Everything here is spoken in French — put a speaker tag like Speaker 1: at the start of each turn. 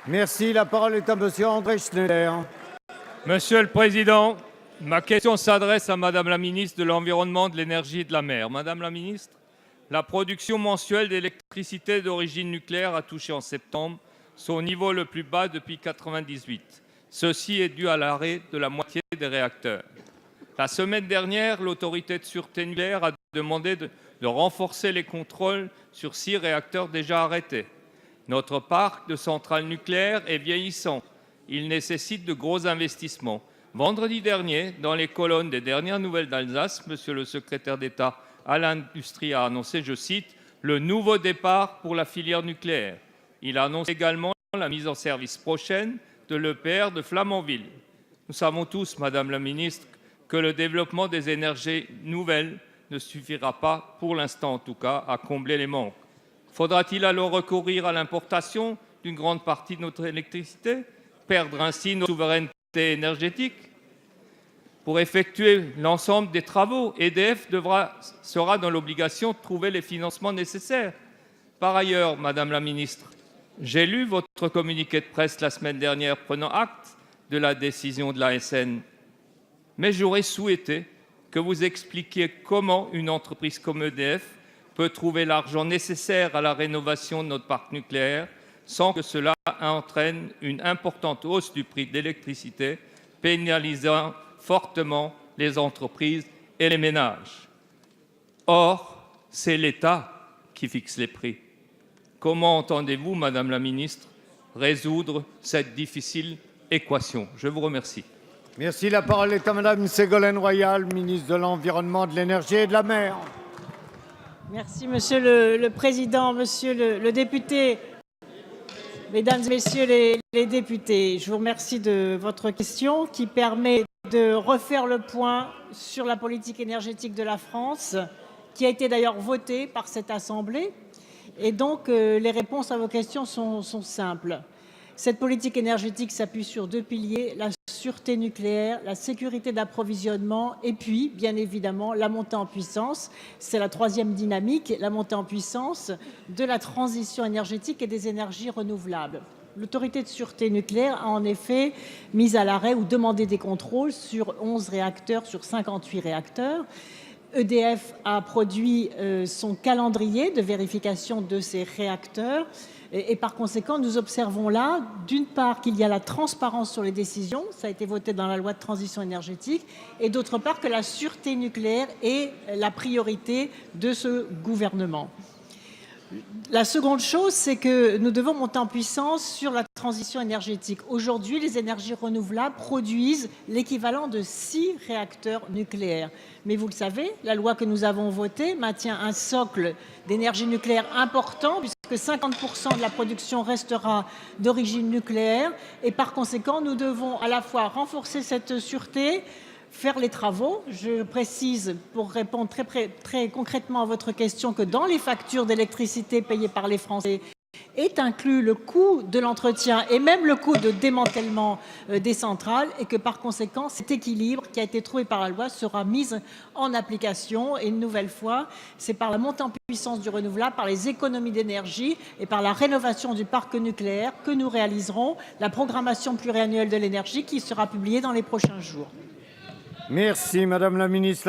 Speaker 1: Merci. La parole est à monsieur André Schneider.
Speaker 2: Monsieur le Président, ma question s'adresse à Madame la ministre de l'Environnement, de l'Énergie et de la Mer. Madame la ministre, la production mensuelle d'électricité d'origine nucléaire a touché en septembre son niveau le plus bas depuis 1998. Ceci est dû à l'arrêt de la moitié des réacteurs. La semaine dernière, l'autorité de sûreté nucléaire a demandé de renforcer les contrôles sur 6 réacteurs déjà arrêtés. Notre parc de centrales nucléaires est vieillissant. Il nécessite de gros investissements. Vendredi dernier, dans les colonnes des dernières nouvelles d'Alsace, monsieur le secrétaire d'État à l'Industrie a annoncé, je cite, « le nouveau départ pour la filière nucléaire ». Il annonce également la mise en service prochaine de l'EPR de Flamanville. Nous savons tous, Madame la ministre, que le développement des énergies nouvelles ne suffira pas, pour l'instant en tout cas, à combler les manques. Faudra-t-il alors recourir à l'importation d'une grande partie de notre électricité, perdre ainsi notre souveraineté énergétique? Pour effectuer l'ensemble des travaux, EDF sera dans l'obligation de trouver les financements nécessaires. Par ailleurs, Madame la ministre, j'ai lu votre communiqué de presse la semaine dernière prenant acte de la décision de l'ASN, mais j'aurais souhaité que vous expliquiez comment une entreprise comme EDF peut trouver l'argent nécessaire à la rénovation de notre parc nucléaire sans que cela entraîne une importante hausse du prix de l'électricité, pénalisant fortement les entreprises et les ménages. Or, c'est l'État qui fixe les prix. Comment entendez-vous, Madame la ministre, résoudre cette difficile équation? Je vous remercie.
Speaker 1: Merci. La parole est à Madame Ségolène Royal, ministre de l'Environnement, de l'Énergie et de la Mer.
Speaker 3: Merci, Monsieur le Président, Monsieur le député, Mesdames et Messieurs les députés. Je vous remercie de votre question qui permet de refaire le point sur la politique énergétique de la France, qui a été d'ailleurs votée par cette Assemblée. Et donc, les réponses à vos questions sont simples. Cette politique énergétique s'appuie sur 2 piliers, la sûreté nucléaire, la sécurité d'approvisionnement et puis, bien évidemment, la montée en puissance. C'est la 3e dynamique, la montée en puissance de la transition énergétique et des énergies renouvelables. L'autorité de sûreté nucléaire a en effet mis à l'arrêt ou demandé des contrôles sur 11 réacteurs sur 58 réacteurs. EDF a produit son calendrier de vérification de ces réacteurs. Et par conséquent, nous observons là, d'une part, qu'il y a la transparence sur les décisions, ça a été voté dans la loi de transition énergétique, et d'autre part, que la sûreté nucléaire est la priorité de ce gouvernement. La seconde chose, c'est que nous devons monter en puissance sur la transition énergétique. Aujourd'hui, les énergies renouvelables produisent l'équivalent de 6 réacteurs nucléaires. Mais vous le savez, la loi que nous avons votée maintient un socle d'énergie nucléaire important, puisque 50% de la production restera d'origine nucléaire. Et par conséquent, nous devons à la fois renforcer cette sûreté, faire les travaux. Je précise, pour répondre très concrètement à votre question, que dans les factures d'électricité payées par les Français est inclus le coût de l'entretien et même le coût de démantèlement des centrales, et que par conséquent, cet équilibre qui a été trouvé par la loi sera mis en application. Et une nouvelle fois, c'est par la montée en puissance du renouvelable, par les économies d'énergie et par la rénovation du parc nucléaire que nous réaliserons la programmation pluriannuelle de l'énergie qui sera publiée dans les prochains jours.
Speaker 1: Merci, Madame la ministre.